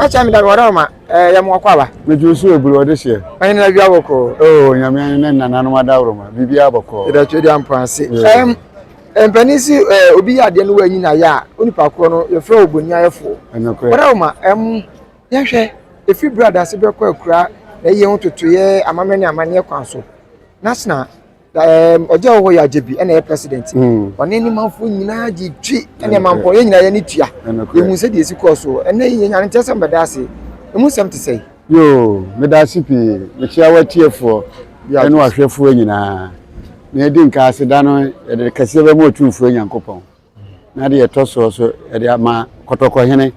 Acha mi da waroma ya mo kwaba. Me jusu ebulu de hye. Anyi na bia boko. Oh, nyame ne nananom adawroma. Bibia boko. Ida twedi ampanse. Empanisi obi ya de no wanyi na ya. Onipa ko no ye fra oboni ayefo. Waroma ya hwe efi brother se be kwa akura na ye hototoye amamene amane kwan so. National oja wo ya jebi na ye president. One ni manfo nyina ji twi na Mampong ye nyina ye ni tua. Ye hu se de esi ko so. Ene ye nyane ntesem bedase. Emu sem te sei. Yo, me da sipi, me chia watiefo, ene wahwefo nyina. Na edi nka aseda no de kase be mo Otumfuor Nyankopon. Na de etoso so de ama kotoko hene.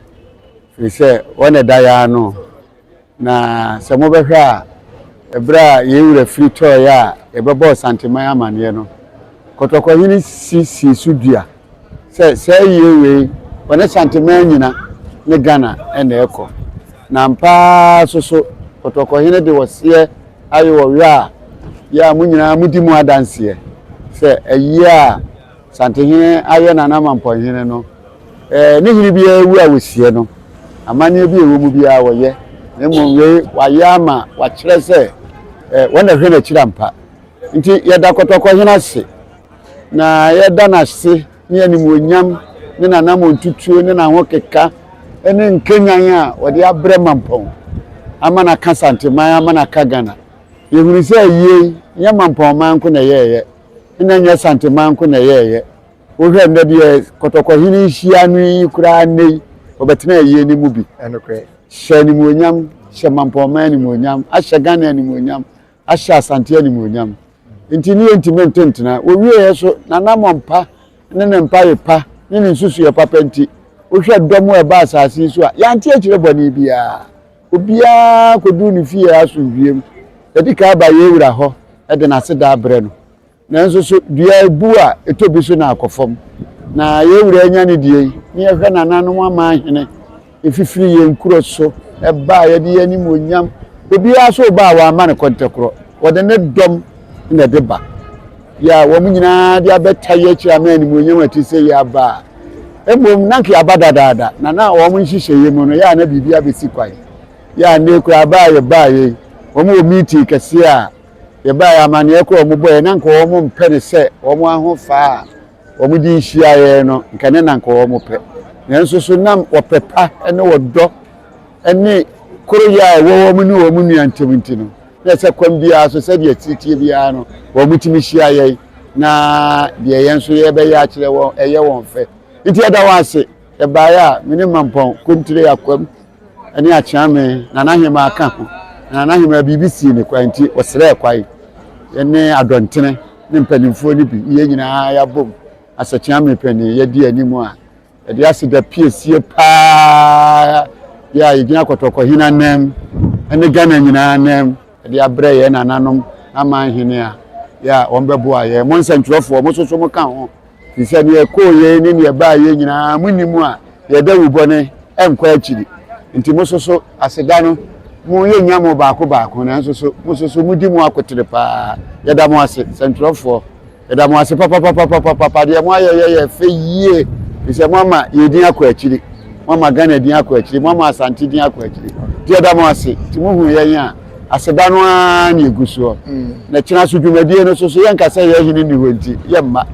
Fi se wona da ya no. Na se mo behwe a ebra ye wura free toy ya e be bo santeman amane no. Kotoko hene si sudua. Se ye we wona santeman nyina ne Ghana ene eko. Na mpa soso kotoko hene de wose ayo wia ya munyina mudi mu adanse se ayia santehene ayo na Mampong hene no ne hiri bia wu awosie no amane bi ewo mu bia woye ne mo we wayama wa kire se wona hwe na kira mpa nti yeda kotoko hene ase na yeda na ase ne animu onyam ne nanam ontutuo ne na ho keka ene nkenyan a wode abre Mampong amana ka santeman amana ka Ghana yehuru se yie nya Mampong man ko na yeye ina nya santeman ko na yeye wo hwe ndede kotoko hini hia no yi kura nei obetena yie ni mu bi enokre shani mu onyam she Mampong man ni mu onyam ahye Ghana ni mu onyam ahye asante ni mu onyam nti ni entimente ntena wo wie yeso na namompa ne mpa yepa ne nsusu ye papa nti wo hwe domo e ba asase so a yanti akire boni bia obia kodu ni fie aso wiem edika ba ye wura ho e de na se da bre no nanso so dua ebu a etobi so na akofom na ye wura anya ne die ni ye hwe nananom ama hene efifiri ye nkuro so e ba ye de yani monyam obia so ba wa ama ne kontekro wode ne dom na de ba ya wo munyina de abeta ye kira ma ni monyam ati se ya ba ebom nanki abadadada na wo mun hihye ye mu no ya na bibia besi kwai ya ne kura ba ye omo meeting kase a ye ba ya mane ekọ omo boy na nko omo mpene se omo ahofa omo di hia ye no nkane na nko omo pe nanso so nam opepa ene wodo ene koro ya wo omo ni omo nuantemti no na se kwam bia so se de titie bia no omo timi hia ye na de yenso ye be ya kire wo eye won fe iti ada wase e ba ya mini Mampong kontire akwam ene a Kyeame na nahema aka ho na nahema BBC ne kwanti osere kwai ene adontene ne mpanimfo ni bi ye nyina ya bom asa Kyeame pani ye di animu a e de asida piesie pa ya yigina kotoko hina nem ene Ghana nyina nem e de abre ye nananom ama hene a ya ombebo a ye monsentwofo mo soso mo kan ho ise ne ekoye ni ne ba ye nyina munimu a ye da wubone enkwa akiri nti mo soso aseda no mo ye nyamo baako na soso mo soso mudi mu akotere pa ye da mo ase sentrofo ye da mo ase papa de mo ye fe yie ise mo ama ye din akwa akiri mo ama Ghana din akwa akiri mo ama Asante din akwa akiri ye da mo ase ti mo hu ye nya aseda no a na eguso na kina so dwumadie no soso ye nkasa ye hini ni honti ye mma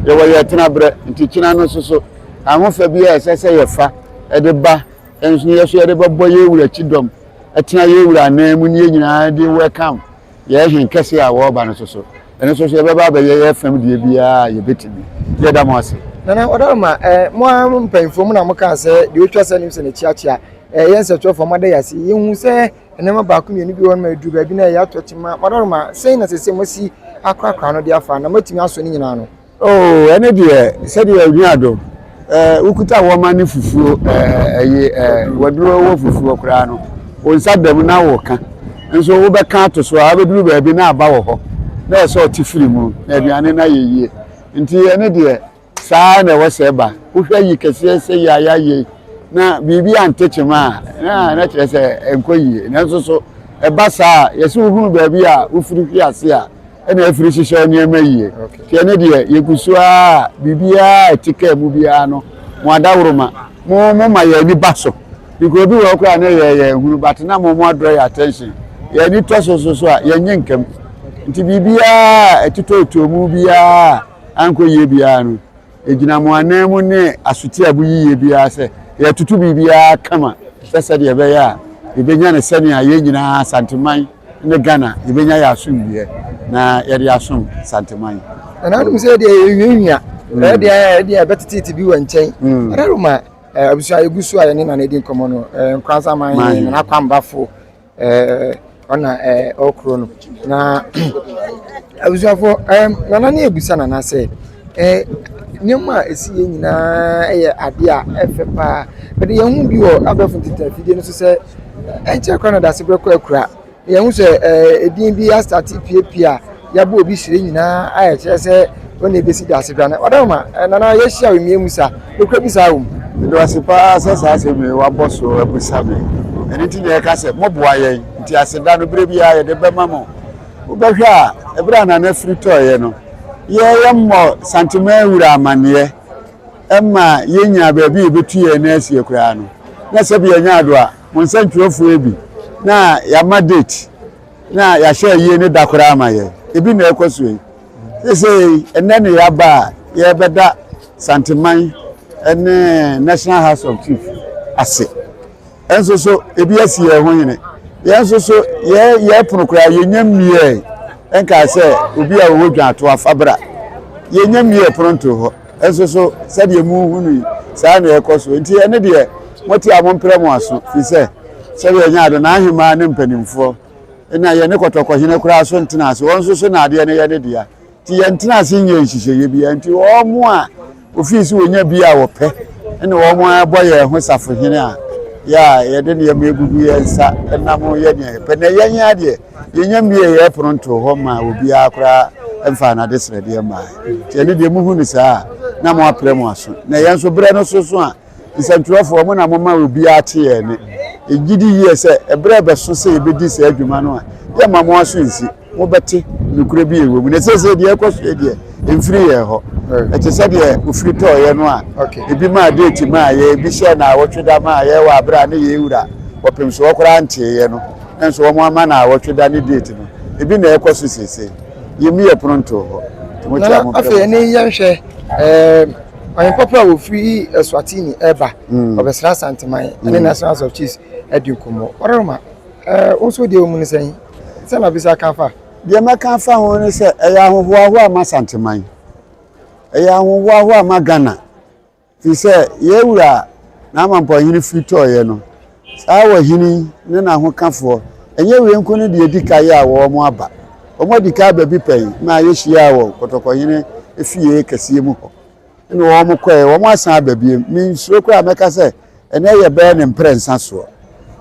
ye wo ye tena bre nti kina no soso ahofa bi ya sese ye fa e de ba enso ye so ye de babo ye wura chidom etena ye wura na mu ni nyina de welcome ye hin kese a wo ba no soso ene soso ye baba ba ye fam de bia ye betimi ye da mo ase nana odoroma mo am mpanfo mu na mo ka se de otwa se nim se ne chiachia ye nse twofo mo da yasi ye hu se enema ba ku mienu bi won ma edu ba bi na ya totima odoroma sei na se mo si akrakra no de afa na matimi aso ni nyina no oh ene de se de awiado ukuta wo ma ne fufuo waduro wo fufuo kura no onsa dam na wo ka nso wo be ka to so a beduru ba bi na aba wo ho na eso otifiri mu na aduane na yeye nti ene de saa na wo se ba wo hwa yi kese se ya ye na bibi antechema na kire se enkoyi na nso so eba saa yesi wo hunu ba bi a wo firi hwi ase a ena afiri hihye ne emaye ti ene de yegusu a bibia etika mu bia no mo adawroma mo ma ye ni baso because bi wo kra na ye hunu but na mo draw your attention ye ni to so a ye nyenkam nti bibia etito otomu bia anko ye bia no ejina mo anam ne asuti abu yiye bia se ye tutu bibia kama sese de be ya ebenya ne sene a ye nyina santeman ne Ghana ebenya ya asum bia na ye de asum santeman na dum se de yenwia de betiti bi wanchen araruma abusu ayegusu aye ne na ne din komo no nkwanza man na kwambafo ona okro no na abusu afo na na ebusa na na se nyoma esi nyina eye ade a efepa but ye hu bi wo abafo titafide no so se enche kwa na da se breko akura ye hu se edin bi ya start pia ya bo obi hire nyina aye kire se ona ebesi da se bra na odama na ye hia we miemusa ekura bi sa wo do asipa sasa se me wa boso abusa me eni ti na ka se moboa ye nti aseda no bre bia ye de bema mo ubehwa ebra na na free toy no ye mo santima wura amane emma yenya baabi ebetuye na asie kura no na se bia nya ado a monsantwofo ebi na ya ma date na ya share ye ne dakora amaye ebi na ekoso yi sese enne ne ya ba ye beda santiman ene National House of Chief ase enso so ebi asie ho yene yenso so ye punukura yenya mie enka se obi a wo dwan to afabra yenya mie pronto ho enso so se de mu hunu sa na ekoso nti ene de moti amompere mo aso fi se yenya ado na ahima ne mpanimfo ena ye ne kotoko hine kura so ntena ase wonso so na ade ne ye ne dia ti ye ntena ase nye nhihye bia nti wo mo a ofisi wonya bia wo pe ene wo mo aboye ho safo hine a ya ye de ne megugu ye nsa na mo ye ne pe na ye nya de yenya mie ye pronto ho ma obi akura emfa na de srede ma ti ne de mu hu ni sa na mo apre mo aso na ye nso bre no so a isantrofo mo na mo ma obi ate ye ne ejidi ye se ebre be so se ebedi se adwuma no a ye ma mo aso nsi mo bete nukure bi ewo mu ne se de ekoso de emfiri ye ho ete se de ofiri to ye no a ebi ma date ma ye ebi she na awotweda ma ye wa abra ne ye wura opemso okora ntie ye no enso wo mo ama na awotweda ne date no ebi na ekoso sese yemi ye pronto ho mo tia mo afa ne ye hwe I papa wo free Eswatini eba obesra santeman and National House of Chiefs edukomo oroma also de omu ne sen se na bisa kanfa de ma kanfa ho ne se eya hohoaho ama santeman eya hohoaho ama Ghana fi se ye wura na Mampong hini free toy ye no sa wa hini ne na ho kafo enye we nko ne de edikaye a wo mo aba omo dika ba bi pen na ye hia wo kotoko hini efie kase mu ho ni wo mo koe wo mo asan ababie mi nsuro kwa meka se ene ye be ne mprensa so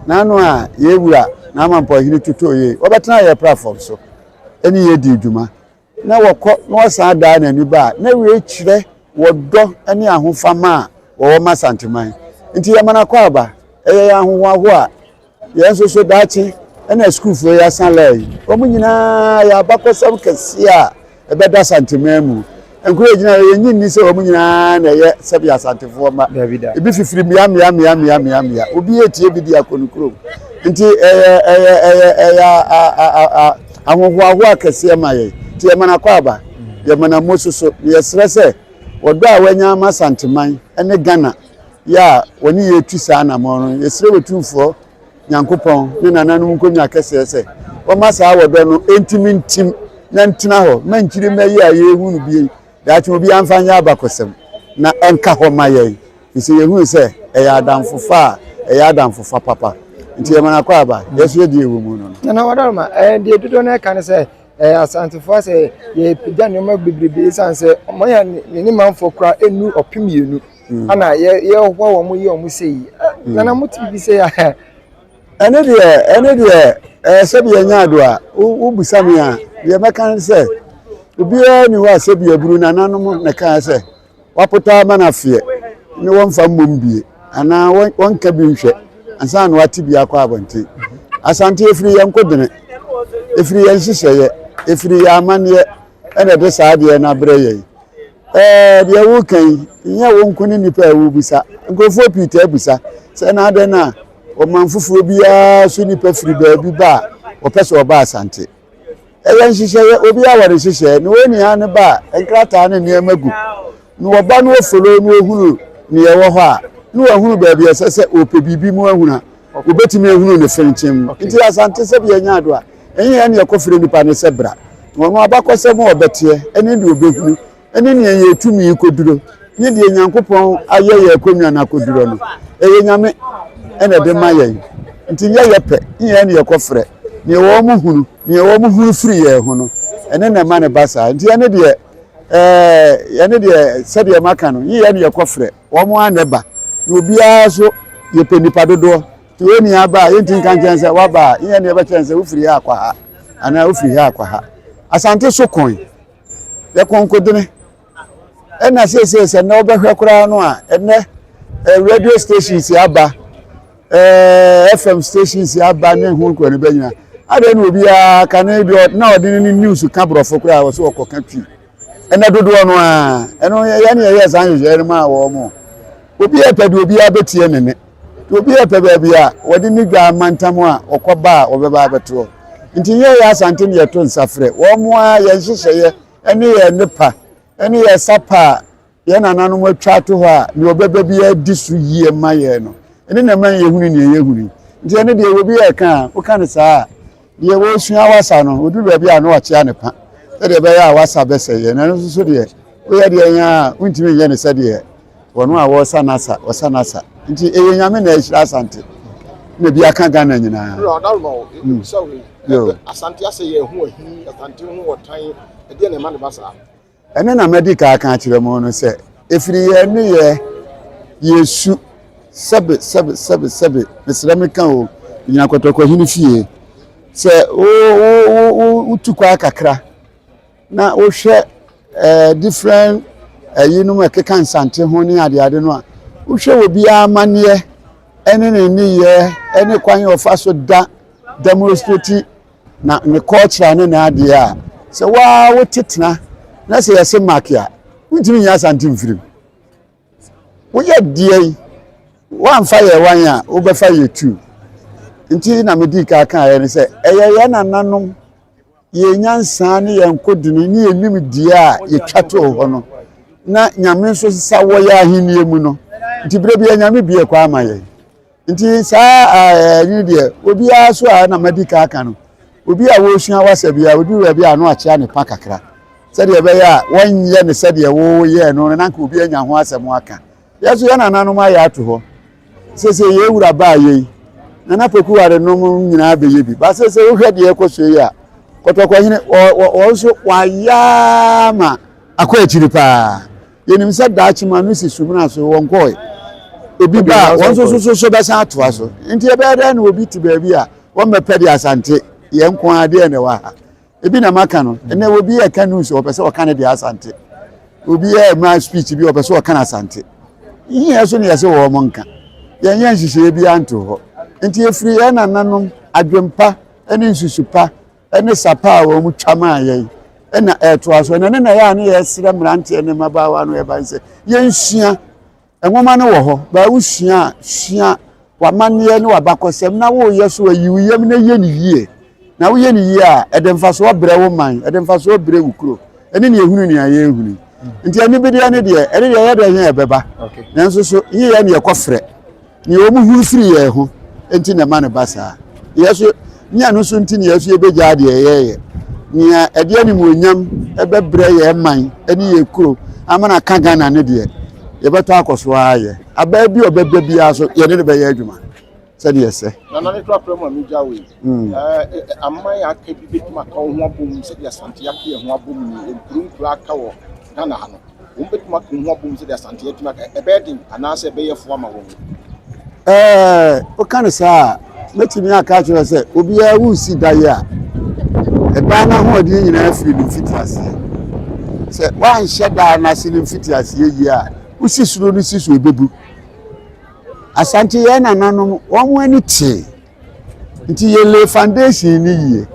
na no a ye wura na Mampong hini tuto ye obetena ye platform so eni ye di dwuma na wokọ na wasan da na ni ba na we kire wodo eni ahofama wo ma santeman nti ye mana kwa ba eye ahowaho a ye so dachi ena school fo ya san lai omu nyina ya bakosam kase a ebeda santeman mu encourage na ye nyinni se omu nyina na ye sabi asantefo ma ebi fifiri mia obi etie bi di akonukro nti ahowaho akase ma ye ti ye mana kwa ba ye mana mosuso ye srese wodo a wanya ama santeman ene Ghana ya woni ye tusa na mo no ye sre Otumfuor Nyankopon ne nananum nkonya kese se o ma sa wodo no entimintim na ntina ho manchiri mayi a ye hunu bi da chi obi amfanya abakosem na enka ho maye ise ye hunu se eya adamfofa papa nti ye mana kwa aba yeso ye di ewu mu no na wadalma de dodo na kan se asantefo se ye pija ne ma bibribe sanse mo ya ni manfo kra enu opimienu ana ye ho wo mo ye o mo sei na mo tibi se ya ene de sebi enya ado a ubusami a ye mekan se obi ni wa sebi aburu na nanom ne kan se wapota manafie ni won fa mmombie ana won ka bi nhwe ansa na wati bi akwa abonte asante efiri ye nkodene efiri ye nhihye efiri ya amane ene de saade na bre ye de wo kan nya wo nkuni nipa wo bisa nkofo pita busa se na ade na omanfufuro biya so ni pafiri baabi ba opese oba asante eyan hihye obi aware hihye ni woni ane ba enkrata ne niamagu ni oba no ofolo no ohuru ni ye wo ho a ni ohuru baabi esese opebibi mu ahuna obetimi ehunu ne fenchim nti asante se biya nyaado a enye ne yakofire nipa ne sebra wono abakose mu obete ene ndi obehunu ene ne ye tumi koduro ni de nyankopon aye ye konwa na koduro no eye nyame ene de maye nti ye yepe ye ne yakofire ni wo mu hunu ni wo mu hunu firi ye ho no ene na ma ne basa nti ene de ene de se de maka no ye ne yakofire wo mu aneba ni obia so ye penipa dodo ti woni aba ye ntin kan chense waba ye ne ba chense wo firi akwa ha ana wo firi akwa ha asante so kon ye konkodene ena sese na obehwe kura no a ene radio stations aba FM stations aba ne hu ko ne banyina ade no bia kan bi na ode ni news ka brofo kura wo so okoka twi ena dodo no a eno ye ne ye san ye ma wo mo obi epede obi abetie nene obi epede bia wode ni gwa mantam a okoba obeba abeto nti ye ya asante ne yeto nsafre wo mo a ye hihye ene ye nepa ene ye sapa ye nananu mo atwa to ho a ne obeba bia disu yie maye no ene na man ye hunu ne ye hunu nti ene de obi ye kan o kan saa ye wo sua wasa no odu bia bia no wache anepa se de be ya wasa be se ye na no so de o ye de nya untimi ye ne se de wono a wo sanasa wasanasa nti eye nyame na ehira asante na bia kan Ghana nyina asante ase ye hu ahi asante hu wotan e de na ma ne basa ene na medical kan kire mo no se efiri ye ne ye yesu sebe mesramikan o nyina kotoko hini fie se o tukwa kakra na o hwe different yinum ekeka nsante ho ni ade no a o hwe obi amane ene ne ye ene kwan ofa so da demonstrate na ne culture ne na ade a se wa wotetena na se yese makia untimi nya asante mfirim wo ye die wan fa ye wan a wo be fa ye tu nti na medika kan ye ne se eye na nanom ye nyansa ne ye nkodini ne enim die a ye twato ho no na nyame so sa wo ya ahenie mu no nti bire bia nyame bie kwa amaye nti saa ni de obi aso a na medika kan no obi a wo sua wasa bia odu bia no ache ne pa kakra sede be ya wonye ne sede wo ye no na nka obi anya ho asem aka yeso ya na nanom aye ato ho sese ye wura ba ye na poku ware no nyina be ye bi ba sese wo hwede ye koso ye a kotoko hine o so wa ya ma akwa achiri pa yenim se daachi ma no si sumuna so wonko obi ba won so be san ato aso nti e be da na obi ti ba bi a won mepede asante ye nko ade ne wa ebi na maka no ene obi e ka news opese o kan de asante obi e ma speech bi opese o kan asante yi eso ne yese wo monka ye nya nhihye bi anto ho nti efiri ye na nanom adwempa ene nsusupa ene sapa wo mu twama ye ena eto aso ene na ya ne yesire mrante ene mabawa no ye banse ye nhia enwoma ne wo ho ba wuhia hia wamane ne wabakosem na wo yeso ayiwiyem na ye ne yie na wo ye ne yie a edemfaso obre wo man edemfaso obre wukuro ene ne ehunu ne aye ehunu nti ene bi de ne de ene de ye de hia ebeba nanso so ye ne ekofre ni o mu huru firi ye ho enti na ma ne basa yeso nya no so enti ne yeso ebeja de ye nya ede ani mu onyam ebebre ye man ene ye kuro amana ka Ghana ne de ye beto akoso aye aba bi obebe bia so ye ne be ye adwuma se de yese na na ne to apremo mi jawe amman ya ka bi betuma ka ho abom se de asante ya ka ho abom ni empuru aka wo Ghana ha no wo betuma ka ho abom se de asante ya tuma ka ebedin anase be ye fo ama wo o kan sa metimi aka kire se obi a wu si daye a eba na ho odi nyina afiri ni fitiase se wan sheda na sili fitiase yi a usi suro ni siso ebebu asante ye na nanom won ani ti nti ye le foundation ni yie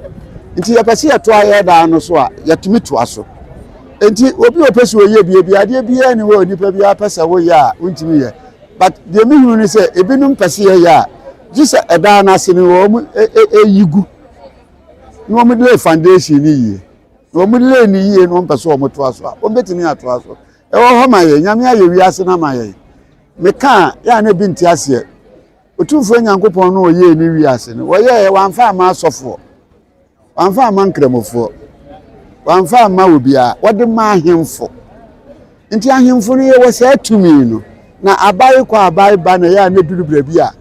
nti ye pese ye to aye da no so a ye tumi to aso nti obi opese oye bie ade bia ni wo nipa bia pese wo ya untimi ye but de mi hunu ni se ebinum pese ye ya just a dana sini wo yigu no mo de foundation ni yi no mo de ni yi no mpeso mo to aso o betimi ato aso e wo ho ma ye nyame aye wi ase na ma ye me ka ya na bi nti ase Otumfuor Nyankopon no ye ni wi ase no wo ye wanfa ma asofo wanfa ma nkremofo wanfa ma obia wode ma ahemfo nti ahemfo no ye wo se atumi no na abai kwa abai ba na ya na duru bi a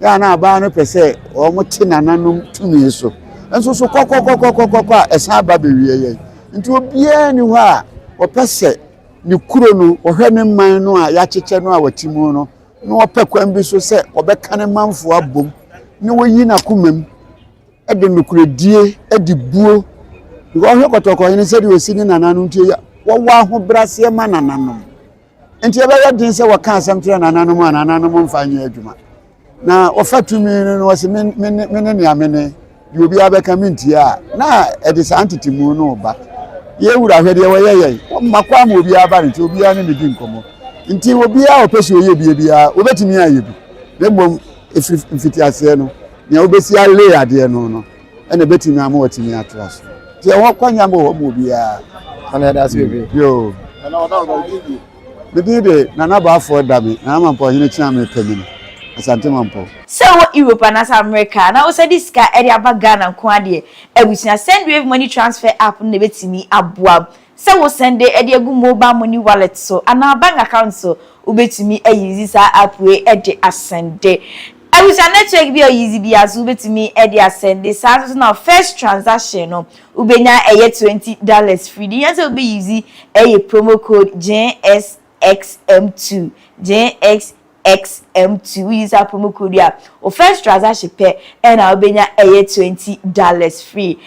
ya na abai no pese o mo ti nananom tumi so enso so kokokokokokoko esa ba be wie ye nti obia ni ho a o pese ni kuro no o hwe ne man no a ya cheche no a watimu no no o pekwan bi so se obeka ne manfo abom ni wo yi na kumam e de nukuredie e di buo wo hwe kotoko ni se de osi ni nananom nti wo wa ho brase ma nananom nti ebe ya din se wo ka asam tire nananom a nananom mfanye adwuma na ofatumi no wo se me ne amene di obi abeka minti a na e de santiti mu no ba ye wura hwede wo ye wo makwa ma obi aba nti obi a ne di nkomo nti obi a opesi oye bia obetimi ayebu na mbom efiti ase no ne obesi ale ade no ene betimi ama watimi atraso ti wo kwanya mo obi a ana da se bebe yo na oda bidide na na ba for da me na Mampong hine chia me pamini asante Mampong so Europe and America na o say this guy area Ghana nko ade ebusia send wave money transfer app na betimi aboa so wo send e de agu mobile money wallet so ana bank account so ubetimi ayizi sa app we e de asende ebusia network bi ayizi bi azu ubetimi e de asende sa so na first transaction no ubenya eye $20 free di yanse obi yizi eye promo code JSXM2 JXXM2 we use our promo code here. Or first transaction pay and I'll be $20 free.